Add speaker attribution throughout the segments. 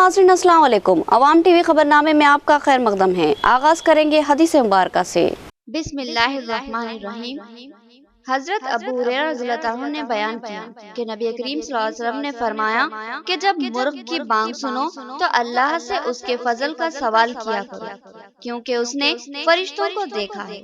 Speaker 1: नाज़रीन अस्सलाम वालेकुम। अवाम टीवी खबरनामे में आपका खैर मकदम है। आगाज करेंगे हदीस मुबारक से। बिस्मिल्लाहिर्रहमानिर्रहीम। हजरत अबू हुरैरा रज़ियल्लाहु अन्हु ने बयान किया कि नबी करीम सल्लल्लाहु अलैहि वसल्लम ने फरमाया कि जब मुर्ग की बांग सुनो तो अल्लाह से उसके फजल का सवाल किया करो, क्योंकि उसने फरिश्तों को देखा है।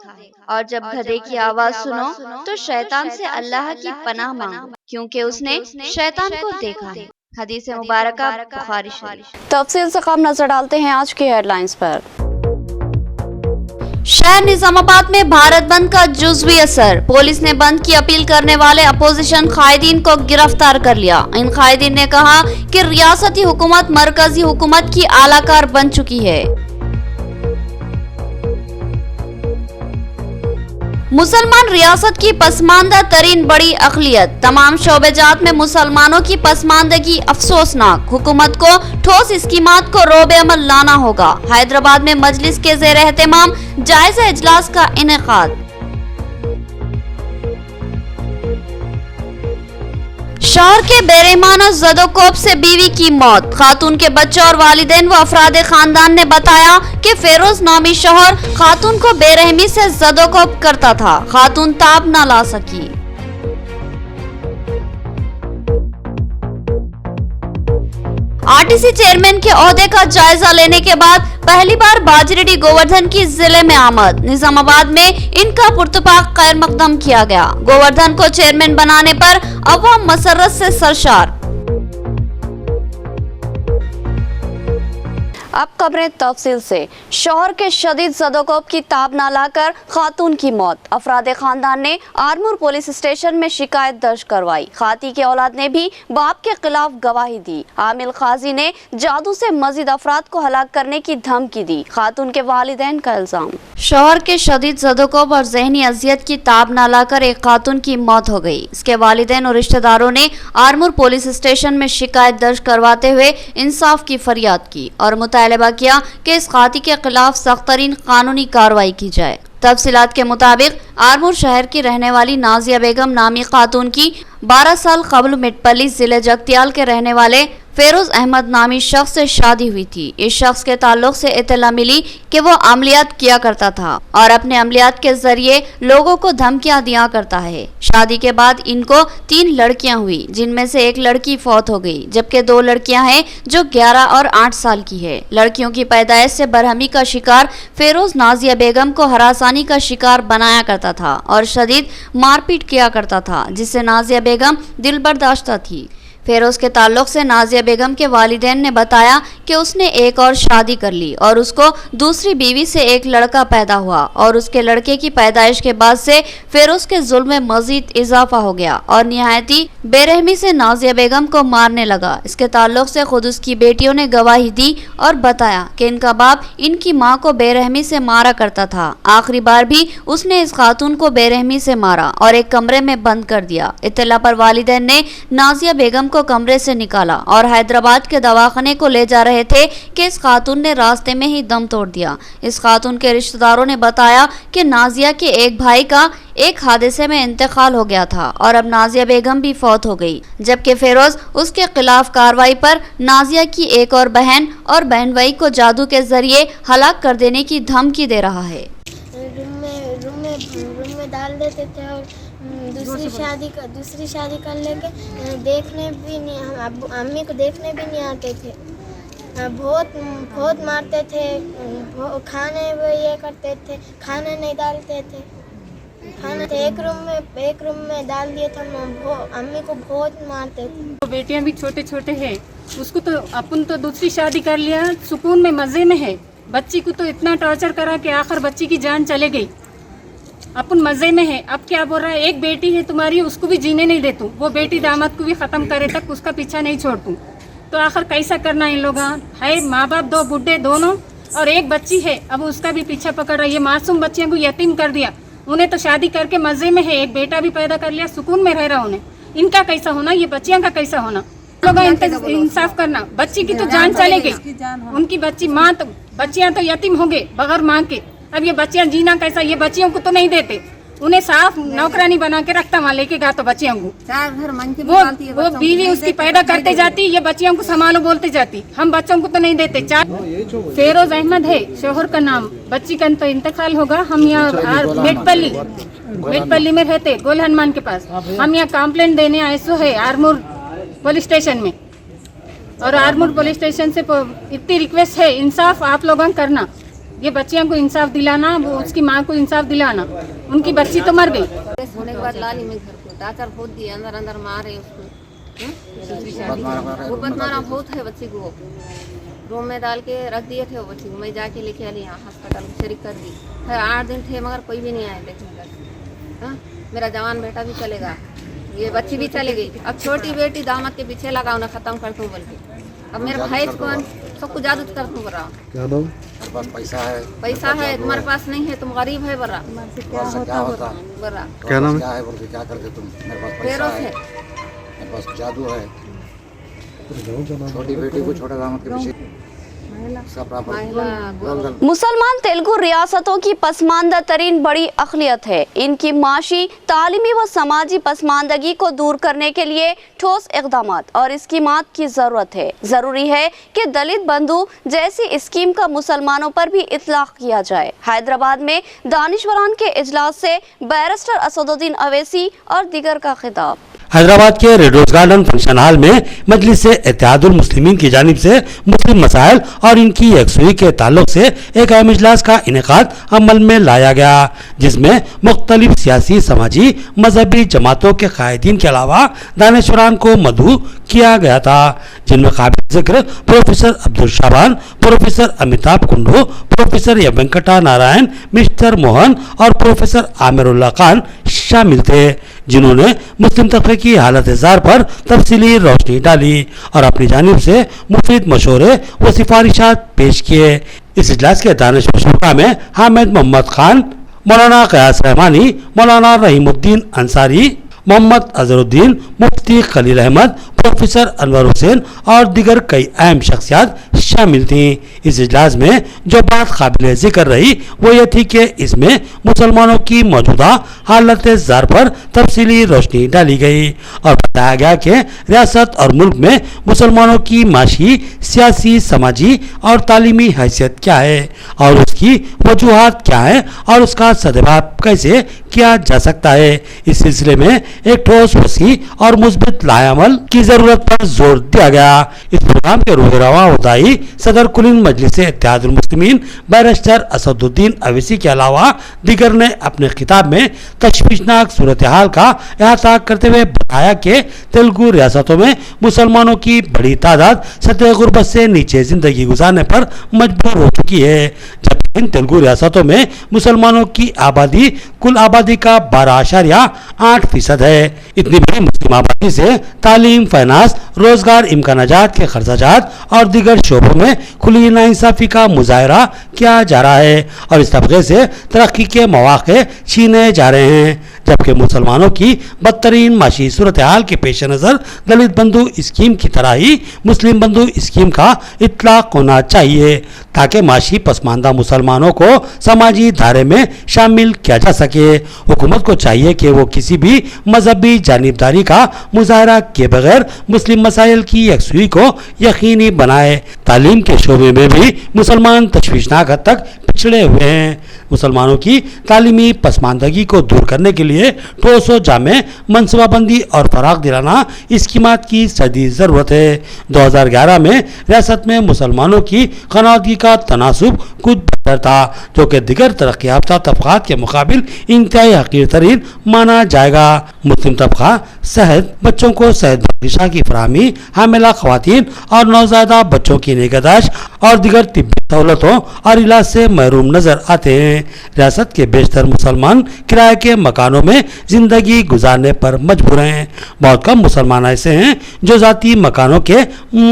Speaker 1: और जब गधे की आवाज सुनो तो शैतान से अल्लाह की पनाह मांगो, क्योंकि उसने शैतान को देखा है। हदीस मुबारक बुखारी शरीफ। तफसील से कम नजर डालते हैं आज की हेडलाइंस पर। शहर निजामाबाद में भारत बंद का जुज़वी असर। पुलिस ने बंद की अपील करने वाले अपोजिशन कायदीन को गिरफ्तार कर लिया। इन कायदीन ने कहा कि रियासती हुकूमत मरकजी हुकूमत की आलाकार बन चुकी है। मुसलमान रियासत की पसमानदा तरीन बड़ी अक़लियत। तमाम शोबेजात में मुसलमानों की पसमानदगी अफसोसनाक। हुकूमत को ठोस स्कीमात को रोबे अमल लाना होगा। हैदराबाद में मजलिस के ज़ेर एहतमाम जायजा इजलास का इनेकाद। शौहर के बेरहमाना ज़दोकोब से बीवी की मौत। खातून के बच्चे और वालिदैन व अफराद खानदान ने बताया कि फेरोज नामी शौहर खातून को बेरहमी से ज़दोकोब करता था। खातून ताब न ला सकी। आरटीसी चेयरमैन के ओहदे का जायजा लेने के बाद पहली बार बाजरेडी गोवर्धन की जिले में आमद। निजामाबाद में इनका पुरतपाक खैर मकदम किया गया। गोवर्धन को चेयरमैन बनाने पर अवाम मसरत से सरशार। अब खबरें तफसील से। शौहर के शदीद ज़दोकोब की ताब न लाकर खातून की मौत। अफराद खानदान ने आरमूर पुलिस स्टेशन में शिकायत दर्ज करवाई। खाती के औलाद ने भी बाप के खिलाफ गवाही दी। आमिल खाजी ने जादू से मजीद अफराद को हलाक करने की धमकी दी। खातून के वालिदैन का इल्जाम। शौहर के शदीद ज़दोकोब और ज़हनी अजियत की ताब न लाकर एक खातून की मौत हो गई। इसके वालिदैन और रिश्तेदारों ने आरमूर पुलिस स्टेशन में शिकायत दर्ज करवाते हुए इंसाफ की फरियाद की और मुतालबा किया कि इस खाती के खिलाफ सख्त तरीन कानूनी कार्रवाई की जाए। तफसीलात के मुताबिक आरमूर शहर की रहने वाली नाजिया बेगम नामी खातून की 12 साल कबल मिटपल्ली जिले जगतियाल के रहने वाले फेरोज अहमद नामी शख्स से शादी हुई थी। इस शख्स के ताल्लुक से इत्तला मिली कि वो अमलियात किया करता था और अपने अमलियात के जरिए लोगों को धमकियां दिया करता है। शादी के बाद इनको 3 लड़कियां हुई, जिनमें से एक लड़की फौत हो गई, जबकि 2 लड़कियां हैं जो 11 और 8 साल की है। लड़कियों की पैदाइश से बरहमी का शिकार फेरोज नाजिया बेगम को हरासानी का शिकार बनाया करता था और शदीद मारपीट किया करता था, जिससे नाजिया बेगम दिल बर्दाश्ता थी। फेरोज के ताल्लुक से नाजिया बेगम के वालिदैन ने बताया कि उसने एक और शादी कर ली और उसको दूसरी बीवी से एक लड़का पैदा हुआ और उसके लड़के की पैदाइश के बाद से फेरोज के जुल्म में मजीद इजाफा हो गया और निहायती बेरहमी से नाजिया बेगम को मारने लगा। इसके ताल्लुक से खुद उसकी बेटियों ने गवाही दी और बताया कि इनका बाप इनकी माँ को बेरहमी से मारा करता था। आखिरी बार भी उसने इस खातून को बेरहमी से मारा और एक कमरे में बंद कर दिया। इत्तला पर वालिदैन ने नाजिया बेगम को कमरे से निकाला और हैदराबाद के दवाखाने को ले जा रहे थे कि इस खातून ने रास्ते में ही दम तोड़ दिया। इस खातून के रिश्तेदारों ने बताया कि नाजिया के एक भाई का एक हादसे में इंतकाल हो गया था और अब नाजिया बेगम भी फौत हो गई, जबकि फेरोज उसके खिलाफ कार्रवाई पर नाजिया की एक और बहन और बहनवई को जादू के जरिए हलाक कर देने की धमकी दे रहा है।
Speaker 2: रूम में डाल देते थे और दूसरी शादी कर लेके देखने भी नहीं, हम अम्मी को देखने भी नहीं आते थे। बहुत मारते थे, खाने वो ये करते थे, खाने नहीं डालते थे। खाना एक रूम में डाल दिए थे, अम्मी को बहुत मारते थे।
Speaker 3: तो बेटियां भी छोटे छोटे हैं, उसको तो अपन तो दूसरी शादी कर लिया, सुकून में मज़े में है। बच्ची को तो इतना टॉर्चर करा कि आखिर बच्ची की जान चले गई। अपन मज़े में है। अब क्या बोल रहा है, एक बेटी है तुम्हारी, उसको भी जीने नहीं देतू, वो बेटी दामाद को भी ख़त्म करे तक उसका पीछा नहीं छोड़तू। तो आखिर कैसा करना इन लोग है? माँ बाप 2 बुढ़े दोनों और एक बच्ची है, अब उसका भी पीछा पकड़ रही है। मासूम बच्चियों को यतीम कर दिया। उन्हें तो शादी करके मज़े में है, एक बेटा भी पैदा कर लिया, सुकून में रह रहा उन्हें। इनका कैसा होना, ये बच्चियाँ का कैसा होना? लोग इंसाफ करना। बच्ची की तो जान चले गई, उनकी बच्ची माँ तो बच्चियाँ तो यतीम हो गए बगैर माँ के। अब ये बच्चियाँ जीना कैसा? ये बच्चियों को तो नहीं देते, उन्हें साफ नौकरानी बना के रखता, वहाँ लेके गया तो बच्चियों को
Speaker 4: चार घर मन की
Speaker 3: वो बीवी उसकी पैदा करते जाती, ये बच्चियों को संभालो बोलते जाती, हम बच्चों को तो नहीं देते। चार फेरोज अहमद है शोहर का नाम, बच्ची का तो इंतकाल होगा। हम यहाँ मेटपल्ली में रहते, गोल हनुमान के पास। हम यहाँ कंप्लेंट देने आए सो है आरमूर पुलिस स्टेशन में, और आरमूर पुलिस स्टेशन से इतनी रिक्वेस्ट है, इंसाफ आप लोगों का करना, ये बच्चियों को इंसाफ दिलाना, वो उसकी माँ को इंसाफ दिलाना, उनकी बच्ची तो मर गई।
Speaker 4: होने के बाद लाली में घर को टाचर बहुत दिया, अंदर अंदर मारे उसको, गुर्बत मारा बहुत है बच्ची को। रूम में डाल के रख दिए थे वो बच्ची को, मैं जाके लेके आई यहाँ अस्पताल में शरीक कर दी। फिर 8 दिन थे मगर कोई भी नहीं आया देखने का। हाँ, मेरा जवान बेटा भी चलेगा, ये बच्ची भी चली गई। अब छोटी बेटी दामाद के पीछे लगा, उन्हें खत्म कर दूँ बोल के। अब मेरा भाई कौन सबको जादू कर दूँ बरा, पैसा है तुम्हारे पास नहीं है, तुम गरीब है बरा,
Speaker 5: क्या होता
Speaker 4: बरा
Speaker 5: क्या नाम
Speaker 6: क्या है बोल के क्या करते तुम? मेरे पास पैसा
Speaker 4: फेरोज
Speaker 6: है,
Speaker 4: है।
Speaker 6: मेरे पास जादू है। छोटी बेटी को छोटे दामाद के पीछे सब बराबर
Speaker 4: महिला
Speaker 1: मुसलमान तेलुगु रियासतों की पसमानदा तरीन बड़ी अक़लियत है। इनकी माशी, तालीमी व समाजी पसमानदगी को दूर करने के लिए ठोस इक़दामात और स्कीमात की ज़रूरत है। ज़रूरी है कि दलित बंधु जैसी स्कीम का मुसलमानों पर भी इतलाक़ किया जाए। हैदराबाद में दानिशवरान के इजलास से बैरिस्टर असदुद्दीन अवैसी और दीगर का खिताब।
Speaker 5: हैदराबाद के red rose garden function hall में मजलिस इत्तेहादुल मुस्लिमीन की जानिब से मुस्लिम मसाइल और इनकी यकसुई के ताल्लुक से एक अहम इजलास का इनेकाद अमल में लाया गया, जिसमें मुख्तलिफ सियासी, समाजी, मजहबी जमातों के कायदीन के अलावा दानिशवरान को मदऊ किया गया था, जिनमें काबिल जिक्र professor Abdul Shaban, professor Amitabh Kundu, professor Venkata Narayan, mister Mohan और प्रोफेसर आमिरुल्लाह खान शामिल थे, जिन्होंने मुस्लिम तबके की हालत ज़ार पर तफसीली रोशनी डाली और अपनी जानिब से मुफीद मशवरे व सिफारिशात पेश किए। इस इजलास के दानिश मशरूका में हामिद मोहम्मद खान, मौलाना कयास रहमानी, मौलाना रहीमुद्दीन अंसारी, मोहम्मद अजहरुद्दीन, मुफ्ती खलील अहमद, प्रोफेसर अनवर हुसैन और दीगर कई अहम शख्सियात शामिल थीं। इस इजलास में जो बात काबिल जिक्र रही वो ये थी कि इसमें मुसलमानों की मौजूदा हालत ज़ार पर तफसीली रोशनी डाली गई और बताया गया कि रियासत और मुल्क में मुसलमानों की माशी, सियासी, समाजी और तालीमी हैसियत क्या है और उसकी वजूहात क्या है और उसका सद्भाव कैसे किया जा सकता है। इस सिलसिले में एक ठोस, वसी और मुस्बित लाएअमल की जरूरत पर जोर दिया गया। इस प्रोग्राम के रूह रवा होदाई सदर कुलीन मजलिस इत्तेहादुल मुस्लिमीन बैरिस्टर असदुद्दीन अवैसी के अलावा दीगर ने अपने खिताब में तशवीशनाक सूरत हाल का अहाता करते हुए बताया कि तेलुगु रियासतों में मुसलमानों की बड़ी तादाद सतह गुर्बत से नीचे जिंदगी गुजारने पर मजबूर हो चुकी है, जबकि इन तेलुगु रियासतों में मुसलमानों की आबादी कुल आबादी का 12.8% है। इतनी बड़ी मुस्लिम आबादी से तालीम, फाइनेंस, रोजगार, इम्कानाजात के खर्चाजात और दीगर शोबों में खुली नाइंसाफी का मुजाहरा किया जा रहा है और इस तबके से तरक्की के मौके छीने जा रहे हैं, जबकि मुसलमानों की बदतरीन माशी सूरत हाल के पेश नज़र दलित बंधु स्कीम की तरह ही मुस्लिम बंधु स्कीम का इतलाक होना चाहिए ताकि माशी पसमानदा मुसलमानों को समाजी धारे में शामिल किया जा सके। हुकूमत को चाहिए कि वो किसी भी मजहबी जानिबदारी का मुजाहरा किए बगैर मुस्लिम मसाइल की यकसुई को यकीनी बनाए। तालीम के शोबे में भी मुसलमान तशवीशनाक हद तक पिछड़े हुए हैं। मुसलमानों की तालीमी पसमानदगी को दूर करने के लिए ठोस व जामे मनसूबाबंदी और फराग दिलाना स्कीमात की सदी ज़रूरत है। 2011 में रियासत में मुसलमानों की खनादगी का तनासुब कुछ बेहतर था, जो कि दिगर तरक्की याफ्ता तबकात के मुकाबिल इंतहाई हकीर तरीन माना जाएगा। मुस्लिम तबका सेहत, बच्चों को सेहत ग़िज़ा की फराहमी, हामिला ख़वातीन और नौज़ायदा बच्चों की निगहदाश्त और दिगर तिब्बी सहूलतों और इलाज से महरूम नजर आते हैं। रियासत के बेशतर मुसलमान किराए के मकानों में जिंदगी गुजारने पर मजबूर हैं। बहुत कम मुसलमान ऐसे हैं जो ज़ाती मकानों के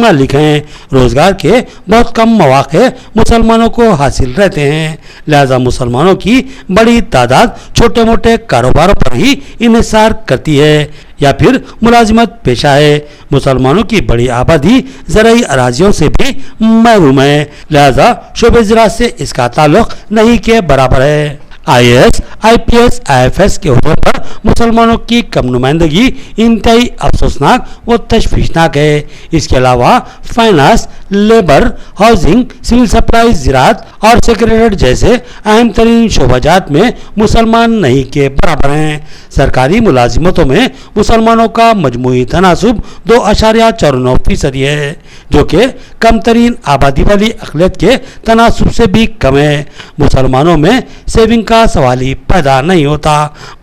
Speaker 5: मालिक हैं। रोजगार के बहुत कम मौके मुसलमानों को हासिल रहते हैं, लिहाजा मुसलमानों की बड़ी तादाद छोटे मोटे कारोबारों पर ही इन्हिसार करती है या फिर मुलाजिमत पेशा है। मुसलमानों की बड़ी आबादी ज़राई अराजियों से भी महरूम है, लिहाजा शोबे ज़राअत से इसका ताल्लुक नहीं के बराबर है। IAS, IPS, IFS के ओहदों पर मुसलमानों की कम नुमाइंदगी इंतहाई अफसोसनाक व तशवीशनाक है। इसके अलावा finance, labour, housing, civil supply, ज़राअत और सेक्रेटरीट जैसे अहम तरीन शोबाजात में मुसलमान नहीं के बराबर हैं। सरकारी मुलाजिमतों में मुसलमानों का मजमूई तनासुब 2.49% है, जो कि कम तरीन आबादी वाली अक़लियत के तनासुब से भी कम है। मुसलमानों में सेविंग का सवाल ही पैदा नहीं होता।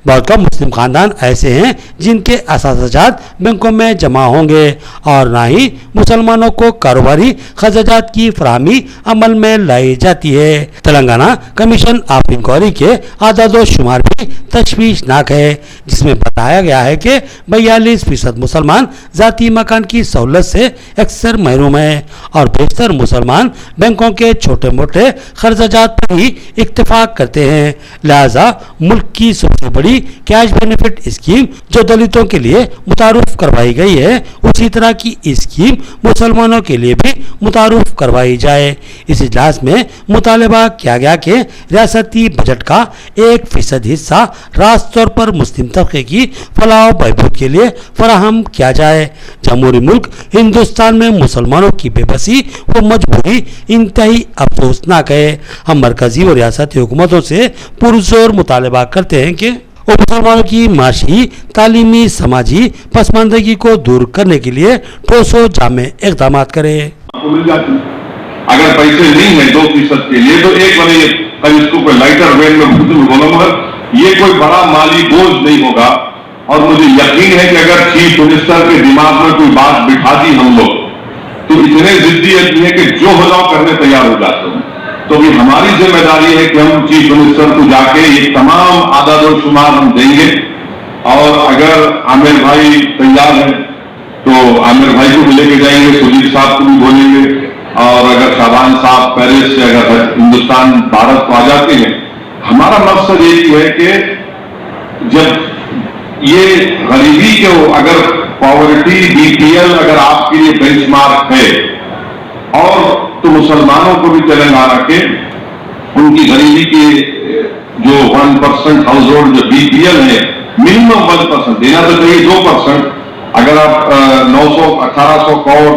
Speaker 5: बहुत कम मुस्लिम खानदान ऐसे हैं जिनके असासाजात बैंकों में जमा होंगे और ना ही मुसलमानों को कारोबारी खर्चाजात की फराहमी अमल में लाई जाती है। तेलंगाना कमीशन ऑफ इंक्वायरी के आदाद शुमार भी तशवीशनाक है, जिसमें बताया गया है कि 42% मुसलमान ज़ाती मकान की सहूलत से अक्सर महरूम है और बेशतर मुसलमान बैंकों के छोटे मोटे खर्चाजात पर ही इत्तेफाक करते हैं। लिहाजा मुल्क की सबसे बड़ी कैश बेनिफिट स्कीम जो दलितों के लिए मुतारुफ करवाई गई है, उसी तरह की स्कीम मुसलमानों के लिए भी मुतारुफ करवाई जाए। इस इजलास में मुतालबा किया गया कि रियासती बजट का 1% हिस्सा रास्त तौर पर मुस्लिम तबके की फलाह बहबूद के लिए फराहम किया जाए। जमहूरी मुल्क हिंदुस्तान में मुसलमानों की बेबसी व मजबूरी इंतहाई अफसोसनाक है। हम मरकजी और रियासती हुकूमतों से पुरजोर मुतालबा करते हैं कि वो मुसलमानों की माशी, तालीमी, समाजी पसमानदगी को दूर करने के लिए ठोस व जामे इक़दाम करे।
Speaker 7: अगर पैसे नहीं है 2% के लिए तो एक बने इसको कोई लाइटर वेन में बोलो, मगर ये कोई बड़ा माली बोझ नहीं होगा। और मुझे यकीन है कि अगर चीफ मिनिस्टर के दिमाग में कोई बात बिठा दी हम लोग तो इतने जिद्दी है कि जो हो जाओ करने तैयार हो जाते हैं। तो भी हमारी जिम्मेदारी है कि हम चीफ मिनिस्टर को जाके ये तमाम आदाद और शुमार हम देंगे। और अगर आमिर भाई तैयार है तो आमिर भाई को भी लेके जाएंगे, सुजीत साहब को भी बोलेंगे। और अगर शाबान साहब पेरिस से अगर हिंदुस्तान भारत को आ जाते हैं, हमारा मकसद यही है कि जब ये गरीबी के अगर पॉवर्टी BPL अगर आपके लिए बेंचमार्क है और तो मुसलमानों को भी तेलंगाना के उनकी गरीबी के जो 1% हाउस होल्ड जो BPL है, मिनिमम 1% देना तो चाहिए 2%। अगर आप 900-1800 करोड़,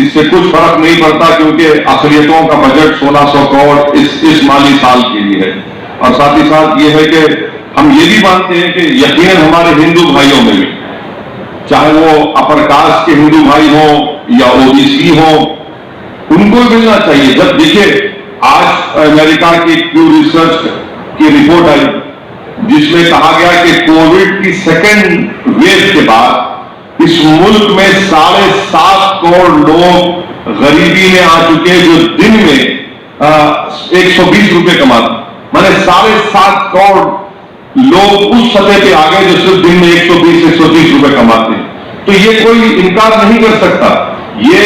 Speaker 7: इससे कुछ फर्क नहीं पड़ता क्योंकि अक़लियतों का बजट 1600 करोड़ इस माली साल के लिए है। और साथ ही साथ ये है कि हम ये भी मानते हैं कि यकीनन हमारे हिंदू भाइयों में भी, चाहे वो अपर कास्ट के हिंदू भाई हो या OBC हो, उनको मिलना चाहिए। जब देखिए आज अमेरिका की क्यू रिसर्च की रिपोर्ट आई जिसमें कहा गया कि कोविड की सेकेंड वेव के बाद इस मुल्क में 7.5 करोड़ लोग गरीबी में आ चुके हैं, जो दिन में 120 रुपए कमाते। माने 7.5 करोड़ लोग उस सतह पे आ गए जो सिर्फ दिन में 120-130 रुपए कमाते हैं। तो ये कोई इनकार नहीं कर सकता। ये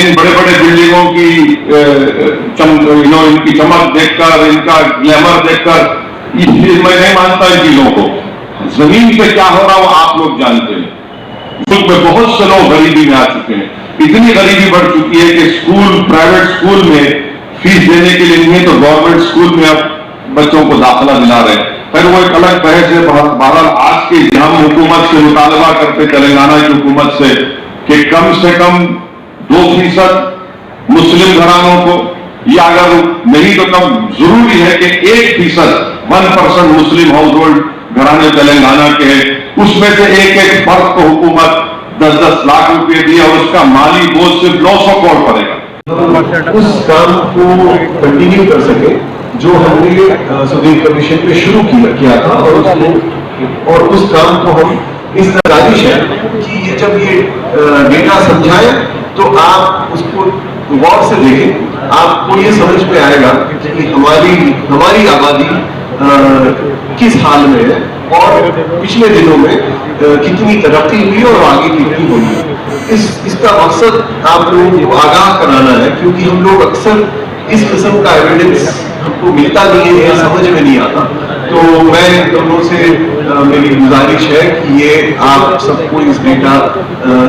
Speaker 7: इन बड़े बड़े बिल्डिंगों की इनकी चमक देखकर, इनका ग्लैमर देखकर मैं नहीं मानता इन चीजों को। जमीन पे क्या हो रहा है वो आप लोग जानते हैं। मुल्क में बहुत से लोग गरीबी में आ चुके हैं। इतनी गरीबी बढ़ चुकी है कि स्कूल, प्राइवेट स्कूल में फीस देने के लिए नहीं है तो गवर्नमेंट स्कूल में अब बच्चों को दाखिला दिला रहे हैं। फिर वो एक अलग बहस है। बहरहाल आज के हम हुकूमत से मुतालबा करते तेलंगाना की हुकूमत से कि कम से कम 2% मुस्लिम घरानों को, या अगर नहीं तो कम जरूरी है कि 1% मुस्लिम हाउस होल्ड घराने तेलंगाना के हैं, उसमें से एक फर्द को हुकूमत 10-10 लाख रुपए दिया और उसका माली बोझ सिर्फ 900 करोड़ पड़ेगा।
Speaker 8: उस काम को कंटिन्यू कर सके जो हमने सुदीर कमीशन पे शुरू किया था और उस काम को हम इस गुजारिश है कि जब ये डेटा समझाए तो आप उसको गौर से देखें, आपको ये समझ में आएगा कि हमारी आबादी किस हाल में है और पिछले दिनों में कितनी तरक्की हुई और आगे कितनी हुई। इसका मकसद आप लोगों को आगाह कराना है, क्योंकि हम लोग अक्सर इस किस्म का एविडेंस हमको मिलता नहीं है, समझ में नहीं आता। तो मैं दोनों से मेरी गुजारिश है कि ये आप सबको इस डेटा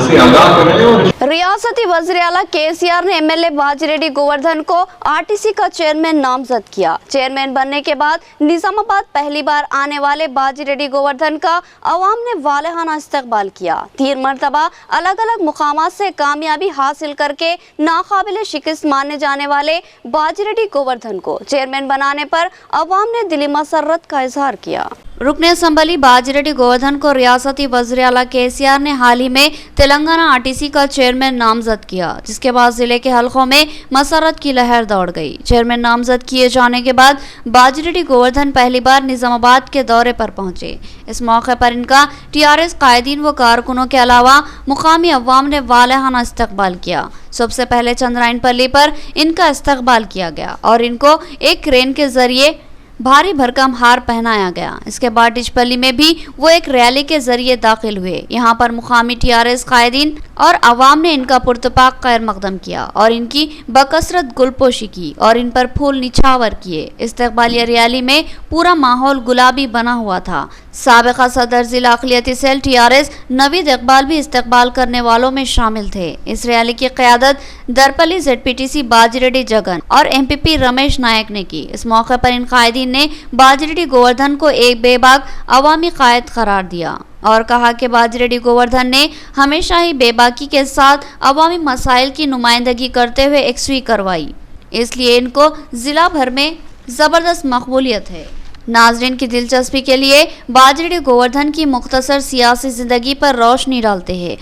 Speaker 8: से आगाह करें। और
Speaker 1: रियासती वज़ीर आला केसीआर ने एमएलए बाजिरेड्डी गोवर्धन को आरटीसी का चेयरमैन नामजद किया। चेयरमैन बनने के बाद निजामाबाद पहली बार आने वाले बाजिरेड्डी गोवर्धन का अवाम ने वालेहाना इस्तकबाल किया। 3 मरतबा अलग अलग मुकामात से कामयाबी हासिल करके नाकाबिले शिकस्त माने जाने वाले बाजिरेड्डी गोवर्धन को चेयरमैन बनाने पर अवाम ने दिली मसरत का इजहार किया। रुकने असम्बली बाजिरेड्डी गोवर्धन को रियासती वज़ीर आला केसीआर ने हाल ही में तेलंगाना आरटीसी का चेयरमैन नामजद किया, जिसके बाद जिले के हलकों में मसरत की लहर दौड़ गई। चेयरमैन नामजद किए जाने के बाद बाजिरेड्डी गोवर्धन पहली बार निजामाबाद के दौरे पर पहुंचे। इस मौके पर इनका टीआरएस कायदीन व कारकुनों के अलावा मुकामी अवाम ने वालेहाना इस्तकबाल किया। सबसे पहले चंद्रायन पल्ली पर इनका इस्तकबाल किया गया और इनको एक क्रेन के जरिए भारी भरकम हार पहनाया गया। इसके बाद डिचपल्ली में भी वो एक रैली के जरिए दाखिल हुए। यहाँ पर मुकामी टीआरएस कायदीन और अवाम ने इनका पुरतपाक खैर मकदम किया और इनकी बकसरत गुलपोशी की और इन पर फूल निछावर किए। इस्तकबालिया रैली में पूरा माहौल गुलाबी बना हुआ था। साबिका सदर जिला अक़लियती सेल टीआरएस नवीद इकबाल भी इस्तकबाल करने वालों में शामिल थे। इस रैली की क़यादत दरपल्ली जेडपीटीसी बाजिरेड्डी जगन और एमपीपी रमेश नायक ने की। इस मौके पर इन कायदीन ने बाजिरेड्डी गोवर्धन को एक बेबाक अवामी कायद करार दिया और कहा कि बाजिरेड्डी गोवर्धन ने हमेशा ही बेबाकी के साथ अवामी मसाइल की नुमाइंदगी करते हुए यकसुई करवाई, इसलिए इनको जिला भर में ज़बरदस्त मकबूलियत है। नाजरीन की दिलचस्पी के लिए बाजिरेड्डी गोवर्धन की मुख्तसर सियासी जिंदगी पर रोशनी डालते हैं।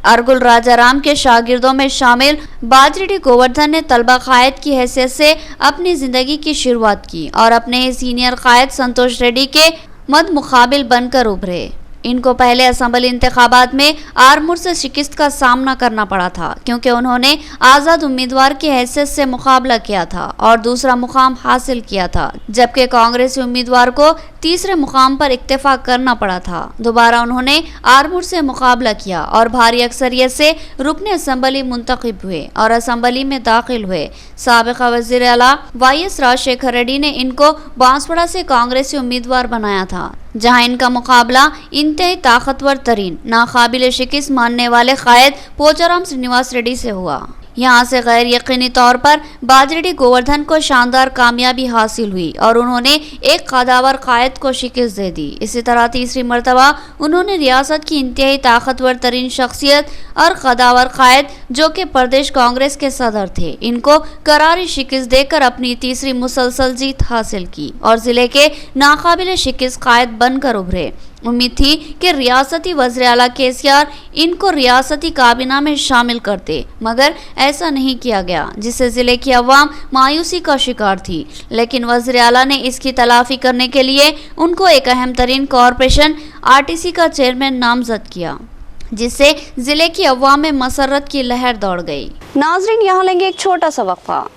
Speaker 1: अरगुल राजाराम के शागिर्दों में शामिल बाजिरेड्डी गोवर्धन ने तलबा कायद की हैसियत से अपनी जिंदगी की शुरुआत की और अपने सीनियर कायद संतोष रेड्डी के मद मुकाबिल बनकर उभरे। इनको पहले असम्बली इंतखाबात में आरमूर से शिकस्त का सामना करना पड़ा था, क्योंकि उन्होंने आज़ाद उम्मीदवार की हैसियत से मुकाबला किया था और दूसरा मुकाम हासिल किया था, जबकि कांग्रेसी उम्मीदवार को तीसरे मुकाम पर इक्तफा करना पड़ा था। दोबारा उन्होंने आरमूर से मुकाबला किया और भारी अक्सरियत से रुकने असम्बली मुंतखब हुए और असम्बली में दाखिल हुए। साबिका वज़ीर आला YS राजशेखर रेड्डी ने इनको बांसवाड़ा से कांग्रेसी उम्मीदवार बनाया था, जहां इनका मुकाबला इंतहाई ताकतवर तरीन नाकाबिले शिकस्त मानने वाले कायद पोचाराम श्रीनिवास रेड्डी से हुआ। यहाँ से गैर यकीनी तौर पर बाजिरेड्डी गोवर्धन को शानदार कामयाबी हासिल हुई और उन्होंने एक कदावर कायद को शिकस्त दे दी। इसी तरह तीसरी मरतबा उन्होंने रियासत की इंतहाई ताकतवर तरीन शख्सियत और कदावर कायद, जो कि प्रदेश कांग्रेस के सदर थे, इनको करारी शिकस्त देकर अपनी तीसरी मुसलसल जीत हासिल की और जिले के नाकाबिले शिकस्त कायद बनकर उभरे। उम्मीद थी कि रियासती वज़ीर आला केसीआर इनको रियासती काबीना में शामिल करते, मगर ऐसा नहीं किया गया, जिससे जिले की अवाम मायूसी का शिकार थी। लेकिन वज़ीर आला ने इसकी तलाफी करने के लिए उनको एक अहम तरीन कॉरपोरेशन आरटीसी का चेयरमैन नामजद किया, जिससे जिले की अवाम में मसरत की लहर दौड़ गई। नाजरीन, यहाँ लेंगे एक छोटा सा वक्फा।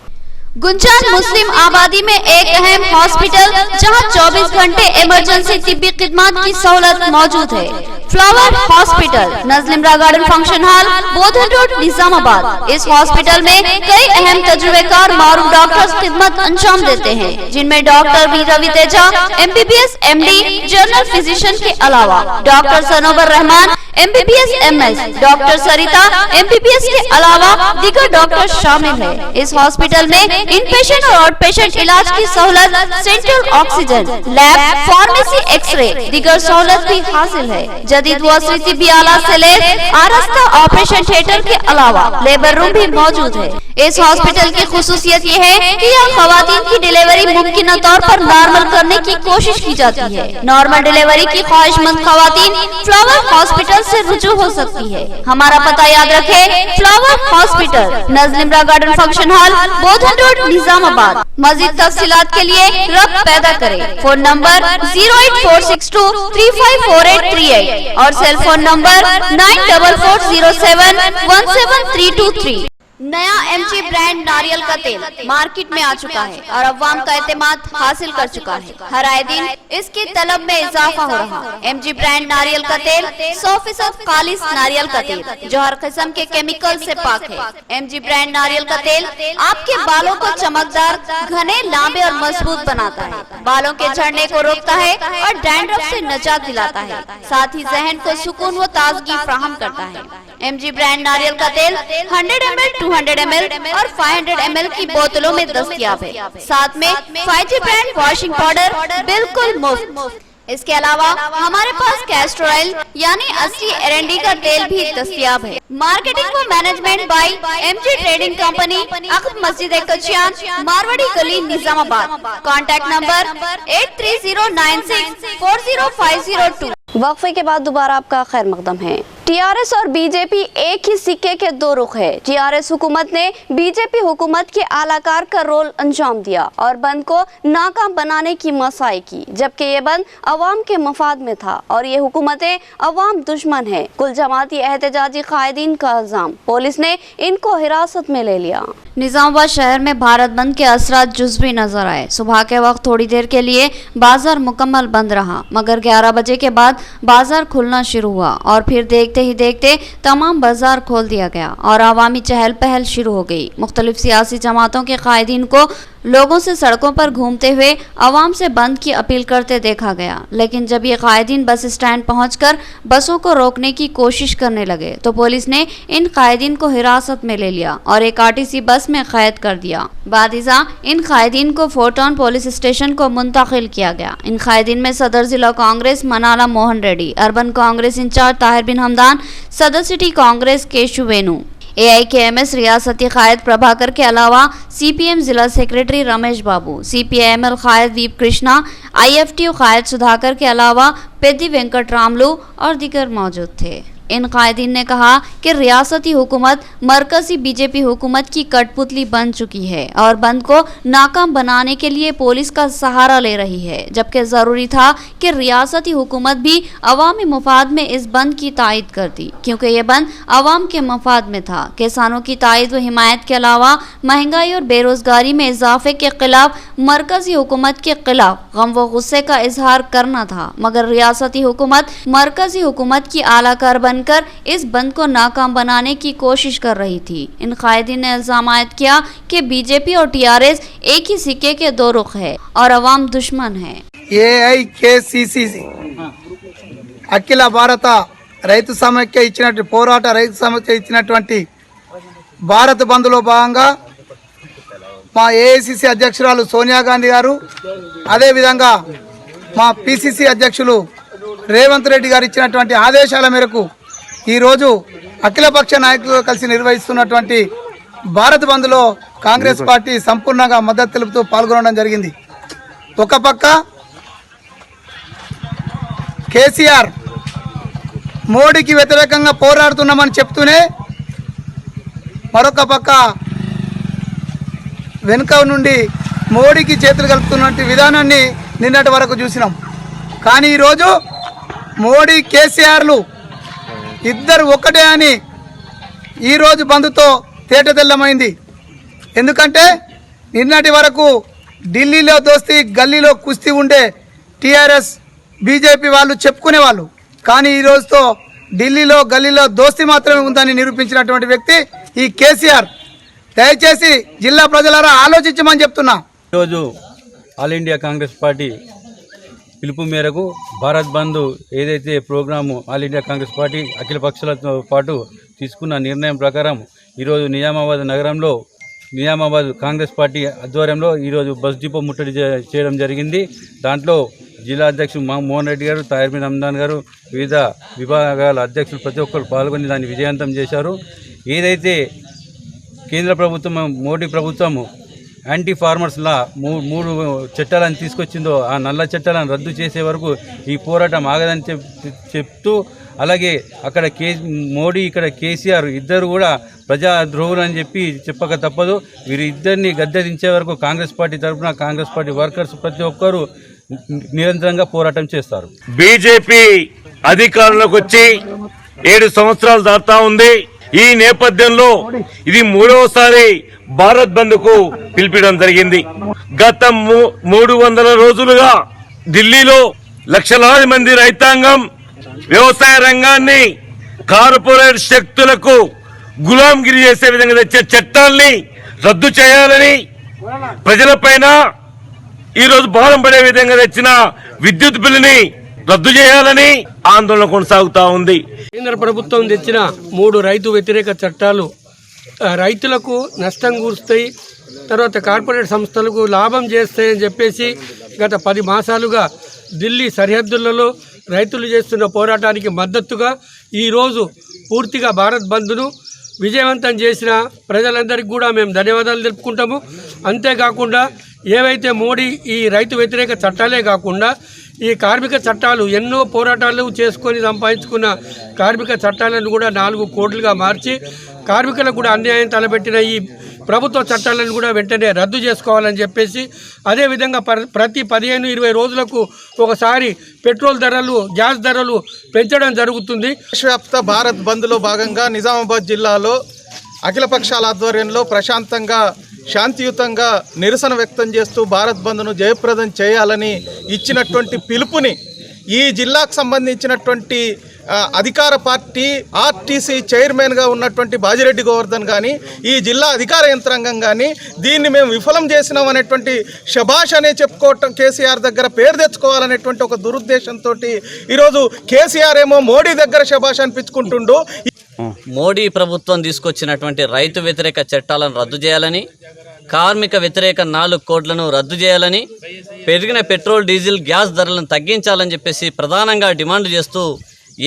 Speaker 1: गुंजान मुस्लिम आबादी में एक अहम हॉस्पिटल जहां 24 घंटे इमरजेंसी तिब्बी खिदमत की सहूलत मौजूद है। Flower hospital, Najlimra garden function hall, Bodhan road, Nizamabad. इस हॉस्पिटल में कई अहम तजुर्बेकार मारूफ डॉक्टर्स खिदमत अंजाम देते हैं, जिनमें doctor V Ravi Teja MBBS MD general physician के अलावा doctor Sanobar Rahman MBBS MS, doctor Sarita MBBS के अलावा दीगर डॉक्टर शामिल है। इस हॉस्पिटल में इन पेशेंट और आउट पेशेंट इलाज की सहूलत, central oxygen, lab, pharmacy, x ray, दीगर सहूलत भी हासिल है। जदीद व तिब्बी आलात से लैस आरास्ता ऑपरेशन थिएटर के अलावा लेबर रूम भी मौजूद है। इस हॉस्पिटल की खुसूसियत ये है कि यहाँ खवातीन की डिलीवरी मुमकिन तौर पर नॉर्मल करने की कोशिश की जाती है। नॉर्मल डिलीवरी की ख्वाहिशमंद खवातीन फ्लावर हॉस्पिटल से रुजू हो सकती है। हमारा पता याद रखें, flower hospital, Najlimra garden function hall, Bodhan road, Nizamabad. मजीद तफसीलात के लिए रब्त पैदा करें। फोन नंबर 08462 354838 और सेल फोन नंबर 9440717323। नया एमजी ब्रांड नारियल का तेल मार्केट में आ चुका है और अवाम का एतमाद हासिल कर चुका है। हर आए दिन इसकी तलब में इजाफा हो रहा है। एमजी ब्रांड नारियल का तेल 100% खालिस नारियल का तेल जो हर किस्म के केमिकल से पाक है। एमजी ब्रांड नारियल का तेल आपके बालों को चमकदार, घने, लंबे और मजबूत बनाता है, बालों के झड़ने को रोकता है और डैंड्रफ से निजात दिलाता है, साथ ही जहन को सुकून व ताजगी फराहम करता है। एमजी ब्रांड नारियल का तेल 100 ml, 200 ml और 500 ml की बोतलों में दस्तयाब है। साथ में 5G ब्रांड वॉशिंग पाउडर बिल्कुल मुफ्त। इसके अलावा हमारे पास कैस्टर ऑयल यानी असली एरंडी का तेल भी दस्तयाब है। मार्केटिंग व management by MG trading company, अकब मस्जिद कचियान, मारवाड़ी गली, निजामाबाद। Contact number 8309640502। वक्फे के बाद दोबारा आपका खैर मकदम है। टीआरएस और बीजेपी एक ही सिक्के के दो रुख है। टीआरएस हुकूमत ने बीजेपी हुकूमत के आलाकार का रोल अंजाम दिया और बंद को नाकाम बनाने की मसाई की, जबकि ये बंद अवाम के मफाद में था और ये हुकूमतें अवाम दुश्मन है। कुल जमाती एहतजाजी कायदीन का इल्जाम, पुलिस ने इनको हिरासत में ले लिया। निजामाबाद शहर में भारत बंद के असरात जुज़वी नजर आए। सुबह के वक्त थोड़ी देर के लिए बाजार मुकम्मल बंद रहा, मगर 11 बजे के बाद बाजार खुलना शुरू हुआ और फिर देखते ही देखते तमाम बाजार खोल दिया गया और अवामी चहल पहल शुरू हो गई। मुख्तलिफ सियासी जमातों के कायदीन को लोगों से सड़कों पर घूमते हुए अवाम से बंद की अपील करते देखा गया, लेकिन जब ये कायदीन बस स्टैंड पहुंचकर बसों को रोकने की कोशिश करने लगे तो पुलिस ने इन कायदीन को हिरासत में ले लिया और एक आरटीसी बस में कैद कर दिया। बादिजा इन कायदीन को फोर्टाउन पुलिस स्टेशन को मुंतकिल किया गया। इन कायदीन में सदर जिला कांग्रेस मनाला मोहन रेड्डी, अर्बन कांग्रेस इंचार्ज ताहिर बिन हमदान, सदर सिटी कांग्रेस केशु वेणु, AIKMS रियासती कायद प्रभाकर के अलावा CPM जिला सेक्रेटरी रमेश बाबू, CPIML कायद दीप कृष्णा, IFTU कायद सुधाकर के अलावा पेद्दी वेंकट रामलू और दीगर मौजूद थे। इन कायदीन ने कहा कि रियासती हुकूमत मरकजी बीजेपी हुकूमत की कठपुतली बन चुकी है और बंद को नाकाम बनाने के लिए पुलिस का सहारा ले रही है, जबकि ज़रूरी था कि रियासती हुकूमत भी अवामी मफाद में इस बंद की तायद करती, क्योंकि ये बंद अवाम के मफाद में था। किसानों की तायद व हिमायत के अलावा महंगाई और बेरोजगारी में इजाफे के खिलाफ मरकजी हुकूमत के खिलाफ गम व गुस्से का इजहार करना था, मगर रियासती हुकूमत मरकजी हुकूमत की आलाकार बनकर इस बंद को नाकाम बनाने की कोशिश कर रही थी। इन कायदीन ने इल्जाम आयद किया कि बीजेपी और टीआरएस एक ही सिक्के के दो रुख है और अवाम दुश्मन है।
Speaker 9: AIKCC అఖిల భారత రైతు సమైక్య ఇచ్చినటువంటి పోరాట రైతు సమైక్య ఇచ్చినటువంటి భారత్ బంద్లో భాగంగా మా AICC అధ్యక్షురాలు సోనియా గాంధీ గారు, అదేవిధంగా మా PCC అధ్యక్షులు రేవంత్ రెడ్డి గారు ఇచ్చినటువంటి ఆదేశాల మేరకు ఈరోజు అఖిలపక్ష నాయకులతో కలిసి నిర్వహిస్తున్నటువంటి భారత్ బంద్లో కాంగ్రెస్ పార్టీ సంపూర్ణంగా మద్దతు తెలుపుతూ పాల్గొనడం జరిగింది. ఒక పక్క కేసీఆర్ మోడీకి వ్యతిరేకంగా పోరాడుతున్నామని చెప్తూనే మరొక పక్క వెనుక నుండి మోడీకి చేతులు కలుపుతున్నటువంటి విధానాన్ని నిన్నటి వరకు చూసినాం. కానీ ఈరోజు మోడీ కేసీఆర్లు ఇద్దరు ఒకటే అని ఈరోజు బంద్తో తేటతెల్లమైంది. ఎందుకంటే నిన్నటి వరకు ఢిల్లీలో దోస్తీ గల్లీలో కుస్తీ ఉండే టీఆర్ఎస్ బీజేపీ వాళ్ళు చెప్పుకునేవాళ్ళు, కానీ ఈ రోజుతో ఢిల్లీలో గల్లీలో దోస్తీ మాత్రమే ఉందని నిరూపించినటువంటి వ్యక్తి ఈ కేసీఆర్. దయచేసి జిల్లా ప్రజలారా ఆలోచించమని చెప్తున్నా.
Speaker 10: ఈరోజు ఆల్ ఇండియా కాంగ్రెస్ పార్టీ పిలుపు మేరకు భారత్ బంద్ ఏదైతే programme all India Congress party అఖిల పక్షాలతో పాటు తీసుకున్న నిర్ణయం ప్రకారం ఈరోజు నిజామాబాద్ నగరంలో నిజామాబాద్ కాంగ్రెస్ పార్టీ ఆధ్వర్యంలో ఈరోజు బస్ డిపో ముట్టడి చేయడం జరిగింది. దాంట్లో జిల్లా అధ్యక్షుడు మోహన్ రెడ్డి గారు, తాహిర్ బిన్ హమ్దాన్ గారు, వివిధ విభాగాల అధ్యక్షులు ప్రతి ఒక్కరు పాల్గొని దాన్ని విజయవంతం చేశారు. ఏదైతే కేంద్ర ప్రభుత్వం మోడీ ప్రభుత్వము యాంటీ ఫార్మర్స్లా మూడు చట్టాలను తీసుకొచ్చిందో ఆ నల్ల చట్టాలను రద్దు చేసే వరకు ఈ పోరాటం ఆగదని చెప్తూ, అలాగే అక్కడ మోడీ ఇక్కడ కేసీఆర్ ఇద్దరు కూడా ప్రజాద్రోహులు అని చెప్పక తప్పదు. వీరిద్దరిని గద్దె దించే వరకు కాంగ్రెస్ పార్టీ తరఫున కాంగ్రెస్ పార్టీ వర్కర్స్ ప్రతి ఒక్కరూ నిరంతరంగా పోరాటం చేస్తారు.
Speaker 11: బీజేపీ అధికారంలోకి వచ్చి 7 సంవత్సరాలు దాటుతా ఉంది. ఈ నేపథ్యంలో ఇది మూడవసారి భారత్ బంద్ కు పిలిపించడం జరిగింది. గత 300 రోజులుగా ఢిల్లీలో లక్షలాది మంది రైతాంగం వ్యవసాయ రంగాన్ని కార్పొరేట్ శక్తులకు గులాంగిరి చేసే విధంగా తెచ్చే చట్టాల్ని రద్దు చేయాలని, ప్రజలపైన ఈరోజు భారం పడే విధంగా తెచ్చిన విద్యుత్ బిల్లుని రద్దు చేయాలని ఆందోళన కొనసాగుతా ఉంది.
Speaker 12: కేంద్ర ప్రభుత్వం తెచ్చిన 3 రైతు వ్యతిరేక చట్టాలు రైతులకు నష్టం కూరుస్తాయి, తర్వాత కార్పొరేట్ సంస్థలకు లాభం చేస్తాయని చెప్పేసి గత 10 మాసాలుగా ఢిల్లీ సరిహద్దులలో రైతులు చేస్తున్న పోరాటానికి మద్దతుగా ఈరోజు పూర్తిగా భారత్ బంద్ను విజయవంతం చేసిన ప్రజలందరికీ కూడా మేము ధన్యవాదాలు తెలుపుకుంటాము. అంతేకాకుండా ఏవైతే మోడీ ఈ రైతు వ్యతిరేక చట్టాలే కాకుండా ఈ కార్మిక చట్టాలు ఎన్నో పోరాటాలు చేసుకొని సంపాదించుకున్న కార్మిక చట్టాలను కూడా 4 కోట్లుగా మార్చి కార్మికులకు కూడా అన్యాయం తలపెట్టిన ఈ ప్రభుత్వ చట్టాలను కూడా వెంటనే రద్దు చేసుకోవాలని చెప్పేసి, అదేవిధంగా ప్రతి 15-20 రోజులకు ఒకసారి పెట్రోల్ ధరలు, గ్యాస్ ధరలు పెంచడం జరుగుతుంది.
Speaker 13: దేశవ్యాప్త భారత్ బంద్లో భాగంగా నిజామాబాద్ జిల్లాలో అఖిలపక్షాల ఆధ్వర్యంలో ప్రశాంతంగా శాంతియుతంగా నిరసన వ్యక్తం చేస్తూ భారత్ బంద్ను జయప్రదం చేయాలని ఇచ్చినటువంటి పిలుపుని ఈ జిల్లాకు సంబంధించినటువంటి అధికార పార్టీ ఆర్టీసీ చైర్మన్గా ఉన్నటువంటి బాజిరెడ్డి గోవర్ధన్ కానీ, ఈ జిల్లా అధికార యంత్రాంగం కానీ దీన్ని మేము విఫలం చేసినాం అనేటువంటి శభాష్ అనే చెప్పుకోవటం, కేసీఆర్ దగ్గర పేరు తెచ్చుకోవాలనేటువంటి ఒక దురుద్దేశంతో ఈరోజు కేసీఆర్ ఏమో మోడీ దగ్గర శభాష్ అనిపించుకుంటుండు.
Speaker 14: మోడీ ప్రభుత్వం తీసుకొచ్చినటువంటి రైతు వ్యతిరేక చట్టాలను రద్దు చేయాలని, కార్మిక వ్యతిరేక 4 కోట్లను రద్దు చేయాలని, పెరిగిన పెట్రోల్, డీజిల్, గ్యాస్ ధరలను తగ్గించాలని చెప్పేసి ప్రధానంగా డిమాండ్ చేస్తూ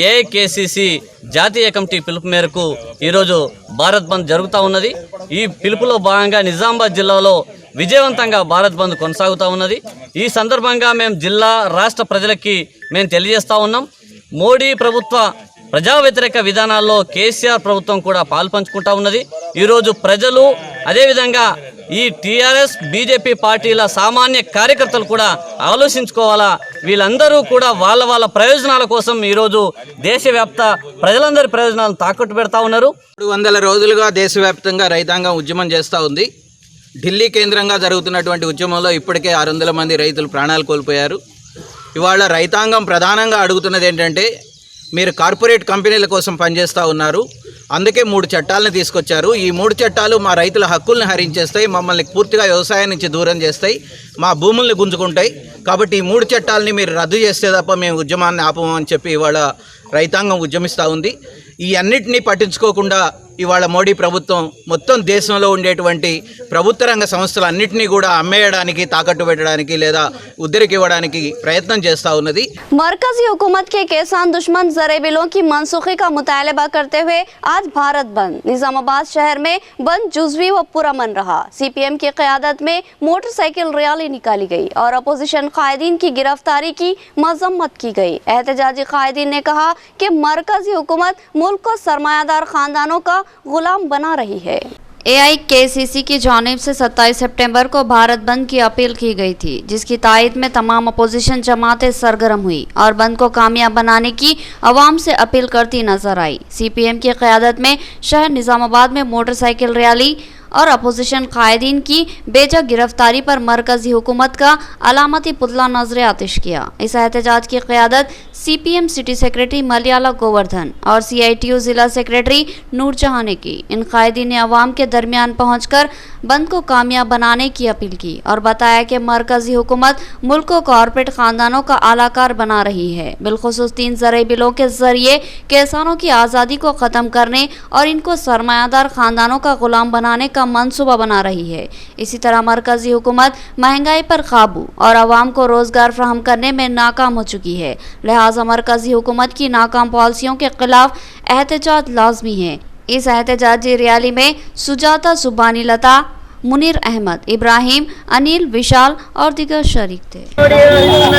Speaker 14: ఏఐకేసీసీ జాతీయ కమిటీ పిలుపు మేరకు ఈరోజు భారత్ బంద్ జరుగుతూ ఉన్నది. ఈ పిలుపులో భాగంగా నిజామాబాద్ జిల్లాలో విజయవంతంగా భారత్ బంద్ కొనసాగుతూ ఉన్నది. ఈ సందర్భంగా మేము జిల్లా, రాష్ట్ర ప్రజలకి మేము తెలియజేస్తూ ఉన్నాం, మోడీ ప్రభుత్వ ప్రజా వ్యతిరేక విధానాల్లో కేసీఆర్ ప్రభుత్వం కూడా పాల్పంచుకుంటా ఉన్నది. ఈరోజు ప్రజలు, అదేవిధంగా ఈ టీఆర్ఎస్, బీజేపీ పార్టీల సామాన్య కార్యకర్తలు కూడా ఆలోచించుకోవాలా. వీళ్ళందరూ కూడా వాళ్ళ ప్రయోజనాల కోసం ఈరోజు దేశవ్యాప్త ప్రజలందరి ప్రయోజనాలను తాకట్టు పెడతా ఉన్నారు.
Speaker 15: 300 రోజులుగా దేశవ్యాప్తంగా రైతాంగం ఉద్యమం చేస్తూ ఉంది. ఢిల్లీ కేంద్రంగా జరుగుతున్నటువంటి ఉద్యమంలో ఇప్పటికే 600 మంది రైతులు ప్రాణాలు కోల్పోయారు. ఇవాళ రైతాంగం ప్రధానంగా అడుగుతున్నది ఏంటంటే, మీరు కార్పొరేట్ కంపెనీల కోసం పనిచేస్తూ ఉన్నారు, అందుకే 3 చట్టాలను తీసుకొచ్చారు. ఈ 3 చట్టాలు మా రైతుల హక్కుల్ని హరించేస్తాయి, మమ్మల్ని పూర్తిగా వ్యవసాయం నుంచి దూరం చేస్తాయి, మా భూముల్ని గుంజుకుంటాయి. కాబట్టి ఈ 3 చట్టాలని మీరు రద్దు చేస్తే తప్ప మేము ఉద్యమాన్ని ఆపమని చెప్పి ఇవాళ రైతాంగం ఉద్యమిస్తూ ఉంది. ఈ అన్నిటినీ పట్టించుకోకుండా ఇవాళ మోడీ ప్రభుత్వం మొత్తం దేశంలో ఉండేటువంటి ప్రభుత్వ రంగ సంస్థలన్నింటినీ కూడా అమ్మేయడానికి, తాకట్టు పెట్టడానికి లేదా ఉద్దరికి ఇవ్వడానికి ప్రయత్నం చేస్తూ ఉన్నది.
Speaker 1: मरकजी हुकूमत के किसान दुश्मन ज़र बिलों की मनसूखी का मुतालबा करते हुए आज भारत बंद। निजामाबाद शहर में बंद जुज़वी व पुरअमन रहा। सीपीएम की क़यादत में मोटरसाइकिल रैली निकाली गई और अपोजिशन कायदीन की गिरफ्तारी की मजम्मत की गई। एहतजाजी कायदीन ने कहा कि मरकजी हुकूमत मुल्क को सरमायादार खानदानों का गुलाम बना रही है। AIKCC की जानिब से 27 सितंबर को भारत बंद की अपील की गई थी, जिसकी तायद में तमाम अपोजिशन जमातें सरगर्म हुई और बंद को कामयाब बनाने की अवाम से अपील करती नजर आई। CPM की क़यादत में शहर निज़ामाबाद में मोटरसाइकिल रैली और अपोजिशन कायदीन की बेजा गिरफ्तारी पर मरकजी हुकूमत का अलामती पुतला नजर आतिश किया। इस एहतजाज की क़यादत CPM city secretary Malaya Govardhan और CITU ज़िला सेक्रेटरी नूरजहां ने की। इन कायदीन ने अवाम के दरमियान पहुंचकर बंद को कामयाब बनाने की अपील की और बताया कि मरकजी हुकूमत मुल्क को कॉरपोरेट ख़ानदानों का आलाकार बना रही है। बिलखुसूस 3 ज़र बिलों के ज़रिए किसानों की आज़ादी को ख़त्म करने और इनको सरमायादार ख़ानदानों का ग़ुलाम बनाने का मंसूबा बना रही है। इसी तरह मरकजी हुकूमत महंगाई पर काबू और आवाम को रोज़गार फ्राहम करने में नाकाम हो चुकी है। लिहाजा मरकजी हुकूमत की नाकाम पॉलिसियों के खिलाफ एहतजाज लाजमी है। इस एहतजाजी रैली में सुजाता सुबानी लता, मुनीर अहमद, इब्राहिम, अनिल, विशाल और दिगर शरीक थे।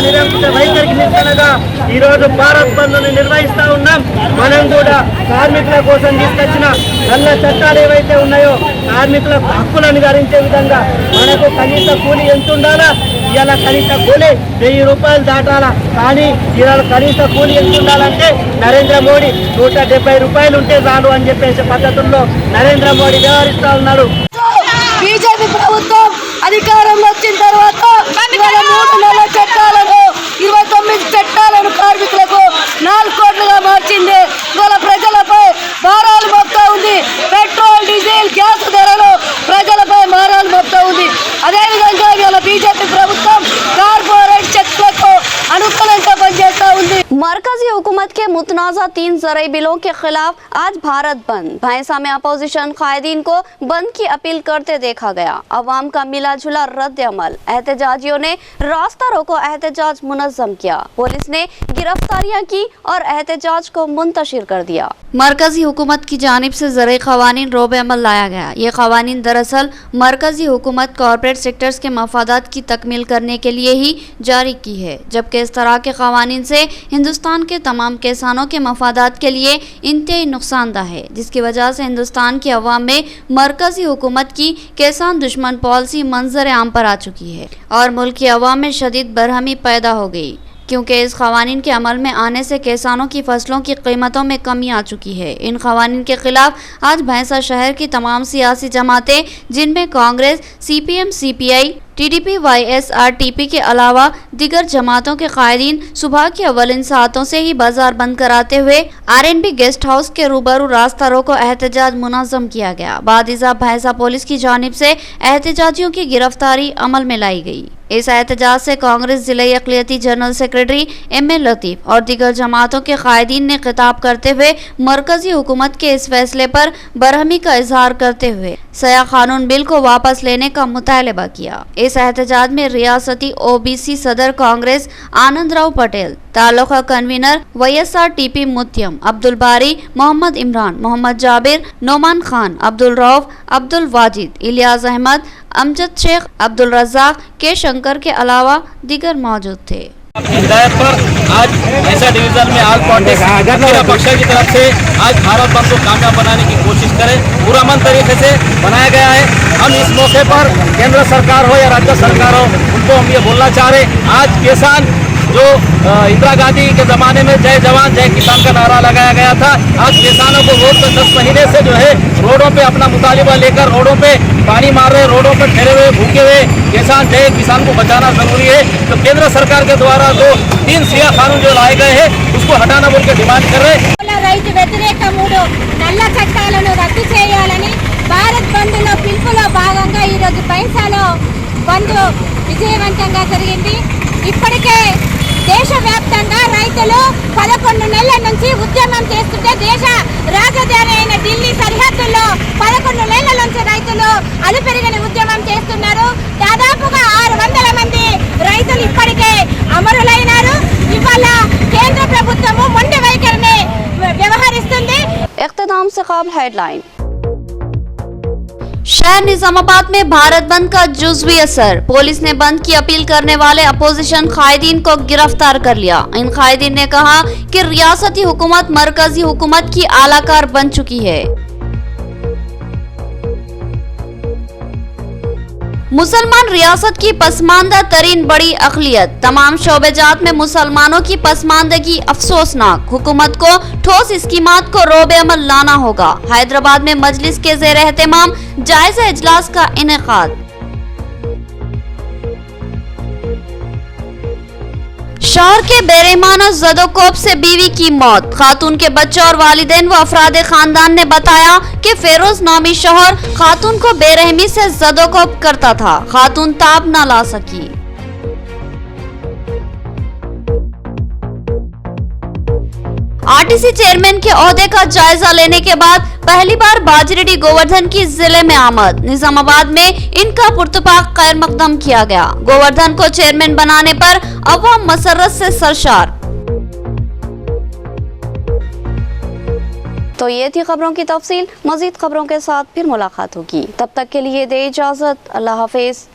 Speaker 16: నిరంకుశ వైఖరికి నిరసనగా ఈ రోజు భారత్ బంద్ ను నిర్వహిస్తా ఉన్నాం. మనం కూడా కార్మికుల కోసం తీసుకొచ్చిన నల్ల చట్టాలు ఏవైతే ఉన్నాయో కార్మికుల హక్కులను హరించే విధంగా మనకు కనీస కూలి ఎంత ఉండాలా, ఇవాళ కనీస కూలి 1000 రూపాయలు దాటాలా. కానీ ఇవాళ కనీస కూలి ఎంత ఉండాలంటే నరేంద్ర మోడీ 170 రూపాయలు ఉంటే చాలు అని చెప్పేసి పద్ధతుల్లో నరేంద్ర మోడీ వ్యవహరిస్తా ఉన్నాడు.
Speaker 17: బీజేపీ ప్రభుత్వం అధికారంలో వచ్చిన తర్వాత ఇవాళ 3 నెలల చట్టాలను 29 చట్టాలను కార్మికులకు 4 కోట్లుగా మార్చింది. ఇవాళ ప్రజలపై భారాలు మోపుతా ఉంది. పెట్రోల్, డీజిల్, గ్యాస్ ధరలు ప్రజలపై భారాలు మోపుతా ఉంది. అదేవిధంగా ఇవాళ బీజేపీ ప్రభుత్వం కార్పొరేట్ శక్తులకు అనుకూలంగా పనిచేస్తా ఉంది.
Speaker 1: मरकजी हुकूमत के मुतनाज़ा 3 ज़राई बिलों के खिलाफ आज भारत बंद। भैंसा में अपोजिशन कायदीन को बंद की अपील करते देखा गया। अवाम का मिला जुला रद्द अमल, एहतजाजियों ने रास्ता रोको एहतजाज मुनज़्ज़म किया। पुलिस ने गिरफ्तारियां की और एहतजाज को मुंतशिर कर दिया। मरकजी हुकूमत की जानिब से ज़राई क़वानीन रोब अमल लाया गया। ये क़वानीन दरअसल मरकजी हुकूमत कॉरपोरेट सेक्टर्स के मफादात की तकमील करने के लिए ही जारी की है, जबकि इस तरह के क़वानीन से हिंदुस्तान के तमाम किसानों के मफादात के लिए इंतहाई नुकसानदा है, जिसकी वजह से हिंदुस्तान की अवाम में मरकजी हुकूमत की किसान दुश्मन पॉलिसी मंजर आम पर आ चुकी है और मुल्क की अवाम में शदीद बरहमी पैदा हो गई, क्योंकि इस क़वानीन के अमल में आने से किसानों की फसलों की कीमतों में कमी आ चुकी है। इन क़वानीन के खिलाफ आज भैंसा शहर की तमाम सियासी जमातें, जिनमें Congress, CPM, CPI, TDP, YSRTP के अलावा दिगर जमातों के कायदीन सुबह की अव्वलिन सातों से ही बाजार बंद कराते हुए RNB गेस्ट हाउस के रूबरू रास्ता रोको एहतजाज मुनज़्ज़म किया गया। बादिज़ा भैंसा पुलिस की जानिब से एहतजाजियों की गिरफ्तारी अमल में लाई गई। इस एहतजाज से कांग्रेस जिले अक़लियती जनरल सेक्रेटरी MA लतीफ़ और दिगर जमातों के कायदीन ने खिताब करते हुए मरकजी हुकूमत के इस फैसले पर बरहमी का इजहार करते हुए सया कानून बिल को वापस लेने का मुतालबा किया। इस एहतजाज में रियासती OBC सदर कांग्रेस आनंद राव पटेल, तालुका कन्वीनर YSRTP मुत्यम, अब्दुल बारी, मोहम्मद इमरान, मोहम्मद जाबिर, नोमान खान, अब्दुल रऊफ, अब्दुल वाजिद, इलियास अहमद, अमजद शेख, अब्दुल रज़ाक, के शंकर के अलावा दिगर मौजूद थे।
Speaker 15: हिदायत पर आज ऐसा डिवीजन में आल पॉलिटिक्स पक्ष की तरफ से आज भारत बंद को कामयाब बनाने की कोशिश करें, पूरा मन तरीके से बनाया गया है। हम इस मौके पर केंद्र सरकार हो या राज्य सरकार हो, उनको हम ये बोलना चाह रहे, आज किसान जो इंदिरा गांधी के ज़माने में जय जवान जय किसान का नारा लगाया गया था, आज किसानों को रोड पर 10 महीने से जो है रोडों पे अपना मुतालिबा लेकर रोडों पे पानी मार रहे, रोडों पर ठहरे हुए भूखे हुए किसान को बचाना जरूरी है। तो केंद्र सरकार के द्वारा जो 3 सिया कानून जो लाए गए हैं उसको हटाना बोल के डिमांड कर रहे हैं।
Speaker 18: రైతు వ్యతిరేక 3 నల్ల చట్టాలను రద్దు చేయాలని భారత్ బంద్ లో పిలుపులో భాగంగా ఈ రోజు బైంసాలో బంద్ విజయవంతంగా జరిగింది. ఇప్పటికే దేశవ్యాప్తంగా రైతులు 11 నెలల నుంచి ఉద్యమం చేస్తుంటే దేశ రాజధాని అయిన ఢిల్లీ సరిహద్దుల్లో 11 నెలల నుంచి రైతులు అలుపెరగని ఉద్యమం చేస్తున్నారు. దాదాపుగా 600 మంది రైతులు ఇప్పటికే అమరులైనారు. ఇవాళ కేంద్ర ప్రభుత్వము మొండి వైఖరిని వ్యవహరిస్తుంది.
Speaker 1: इख्तिताम से क़ब्ल हेडलाइन। शहर निजामाबाद में भारत बंद का जुज़वी असर, पुलिस ने बंद की अपील करने वाले अपोजिशन कायदीन को गिरफ्तार कर लिया। इन कायदीन ने कहा कि रियासती हुकूमत मरकजी हुकूमत की आलाकार बन चुकी है। मुसलमान रियासत की पसमानदा तरीन बड़ी अक़लियत, तमाम शोबेजात में मुसलमानों की पसमानदगी अफसोसनाक, हुकूमत को ठोस स्कीमात को रोबे अमल लाना होगा। हैदराबाद में मजलिस के ज़ेर एहतमाम जायज़ा इजलास का इनेकाद। शौहर के बेरहमाना ज़दोकोब से बीवी की मौत, खातून के बच्चों और वालिदैन व अफराद खानदान ने बताया कि फेरोज नामी शौहर खातून को बेरहमी से ज़दोकोब करता था, खातून ताब न ला सकी। RTC चेयरमैन के ओहदे का जायजा लेने के बाद पहली बार बाजरेडी गोवर्धन की जिले में आमद, निजामाबाद में इनका पुरतपाक खैर मकदम किया गया। गोवर्धन को चेयरमैन बनाने पर अवाम मसरत से सरशार। तो ये थी खबरों की तफसील। मजीद खबरों के साथ फिर मुलाकात होगी, तब तक के लिए दे इजाजत। अल्लाह हाफिज।